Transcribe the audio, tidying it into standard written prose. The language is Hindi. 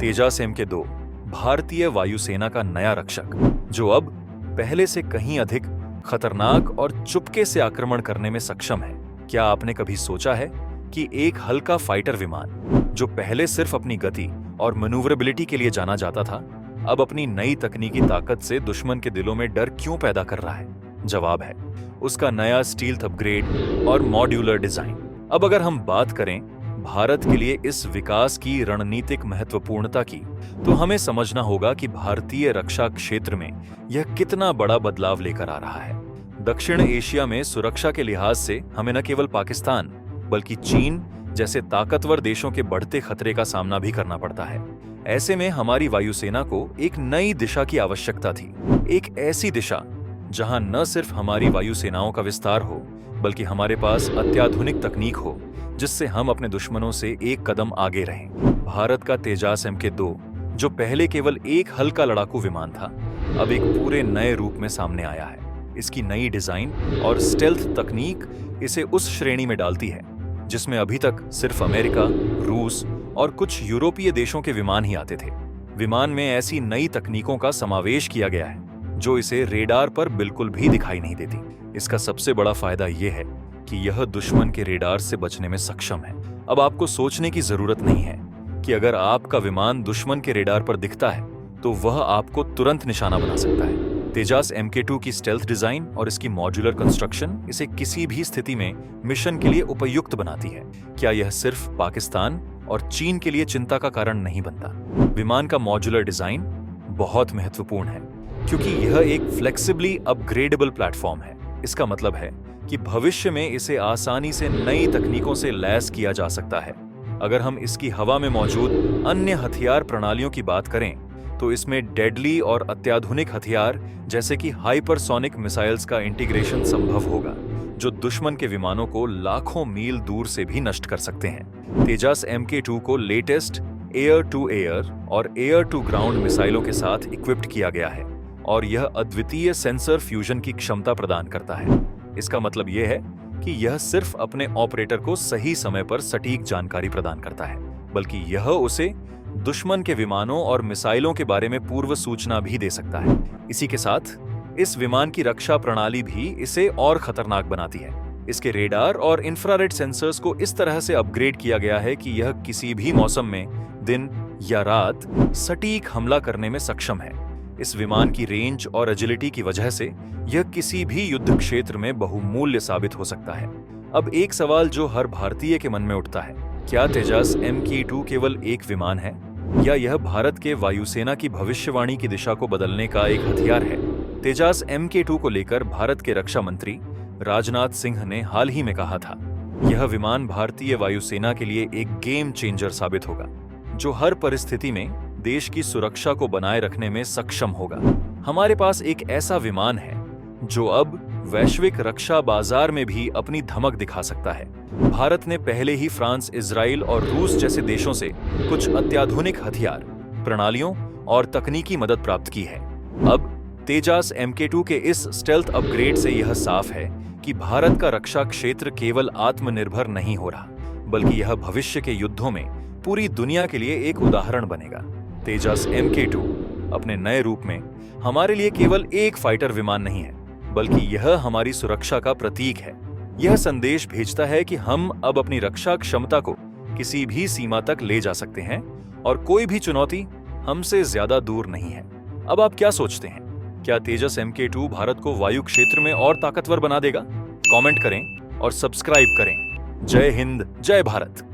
तेजास MK2 भारतीय वायुसेना का नया रक्षक, जो अब पहले से कहीं अधिक खतरनाक और चुपके से आक्रमण करने में सक्षम है। क्या आपने कभी सोचा है कि एक हल्का फाइटर विमान, जो पहले सिर्फ अपनी गति और मैन्यूवरेबिलिटी के लिए जाना जाता था, अब अपनी नई तकनीकी ताकत से दुश्मन के दिलों में डर क्यों पैदा कर रहा है? जवाब है उसका नया स्टील्थ अपग्रेड और मॉड्यूलर डिजाइन। अब अगर हम बात करें भारत के लिए इस विकास की रणनीतिक महत्वपूर्णता की, तो हमें समझना होगा कि भारतीय रक्षा क्षेत्र में यह कितना बड़ा बदलाव लेकर आ रहा है। दक्षिण एशिया में सुरक्षा के लिहाज से हमें न केवल पाकिस्तान बल्कि चीन जैसे ताकतवर देशों के बढ़ते खतरे का सामना भी करना पड़ता है। ऐसे में हमारी वायुसेना को एक नई दिशा की आवश्यकता थी, एक ऐसी दिशा जहां न सिर्फ हमारी वायुसेनाओं का विस्तार हो, बल्कि हमारे पास अत्याधुनिक तकनीक हो जिससे हम अपने दुश्मनों से एक कदम आगे रहें। भारत का तेजास MK2, जो पहले केवल एक हल्का लड़ाकू विमान था, अब एक पूरे नए रूप में सामने आया है। इसकी नई डिजाइन और स्टेल्थ तकनीक इसे उस श्रेणी में डालती है जिसमें अभी तक सिर्फ अमेरिका, रूस और कुछ यूरोपीय देशों के विमान ही आते थे। विमान में ऐसी नई तकनीकों का समावेश किया गया है जो इसे रेडार पर बिल्कुल भी दिखाई नहीं देती। इसका सबसे बड़ा फायदा यह है कि यह दुश्मन के रेडार से बचने में सक्षम है। अब आपको सोचने की जरूरत नहीं है कि अगर आपका विमान दुश्मन के रेडार पर दिखता है तो वह आपको तुरंत निशाना बना सकता है। तेजास MK2 की स्टेल्थ डिजाइन और इसकी मॉड्यूलर कंस्ट्रक्शन इसे किसी भी स्थिति में मिशन के लिए उपयुक्त बनाती है। क्या यह सिर्फ पाकिस्तान और चीन के लिए चिंता का कारण नहीं बनता? विमान का मॉड्यूलर डिजाइन बहुत महत्वपूर्ण है क्योंकि यह एक फ्लेक्सिबली अपग्रेडेबल प्लेटफॉर्म है। इसका मतलब है कि भविष्य में इसे आसानी से नई तकनीकों से लैस किया जा सकता है। अगर हम इसकी हवा में मौजूद अन्य हथियार प्रणालियों की बात करें तो इसमें डेडली और अत्याधुनिक हथियार जैसे कि हाइपरसोनिक मिसाइल्स का इंटीग्रेशन संभव होगा, जो दुश्मन के विमानों को लाखों मील दूर से भी नष्ट कर सकते हैं। तेजास MK2 को लेटेस्ट एयर टू एयर और एयर टू ग्राउंड मिसाइलों के साथ इक्विप्ड किया गया है और यह अद्वितीय सेंसर फ्यूजन की क्षमता प्रदान करता है। इसका मतलब यह है कि यह सिर्फ अपने ऑपरेटर को सही समय पर सटीक जानकारी प्रदान करता है, बल्कि यह उसे दुश्मन के विमानों और मिसाइलों के बारे में पूर्व सूचना भी दे सकता है। इसी के साथ इस विमान की रक्षा प्रणाली भी इसे और खतरनाक बनाती है। इसके रेडार और इंफ्रारेड सेंसर्स को इस तरह से अपग्रेड किया गया है कि यह किसी भी मौसम में, दिन या रात, सटीक हमला करने में सक्षम है। इस विमान की रेंज और एजिलिटी की वजह से यह किसी भी युद्ध क्षेत्र में बहुमूल्य साबित हो सकता है। अब एक सवाल जो हर भारतीय के मन में उठता है, क्या तेजास MK2 केवल एक विमान है या यह भारत के वायुसेना की भविष्यवाणी की दिशा को बदलने का एक हथियार है? तेजास MK2 को लेकर भारत के रक्षा मंत्री राजनाथ सिंह ने हाल ही में कहा था, यह विमान भारतीय वायुसेना के लिए एक गेम चेंजर साबित होगा, जो हर परिस्थिति में देश की सुरक्षा को बनाए रखने में सक्षम होगा। हमारे पास एक ऐसा विमान है जो अब वैश्विक रक्षा बाजार में भी अपनी धमक दिखा सकता है। भारत ने पहले ही फ्रांस, इजराइल और रूस जैसे देशों से कुछ अत्याधुनिक हथियार, प्रणालियों और तकनीकी मदद प्राप्त की है। अब तेजास MK2 के इस स्टेल्थ अपग्रेड से यह साफ है कि भारत का रक्षा क्षेत्र केवल आत्मनिर्भर नहीं हो रहा, बल्कि यह भविष्य के युद्धों में पूरी दुनिया के लिए एक उदाहरण बनेगा। तेजास MK2 अपने नए रूप में हमारे लिए केवल एक फाइटर विमान नहीं है, बल्कि यह हमारी सुरक्षा का प्रतीक है। यह संदेश भेजता है कि हम अब अपनी रक्षा क्षमता को किसी भी सीमा तक ले जा सकते हैं और कोई भी चुनौती हमसे ज्यादा दूर नहीं है। अब आप क्या सोचते हैं? क्या तेजस MK2 भारत को वायु क्षेत्र में और ताकतवर बना देगा? कमेंट करें और सब्सक्राइब करें। जय हिंद, जय भारत।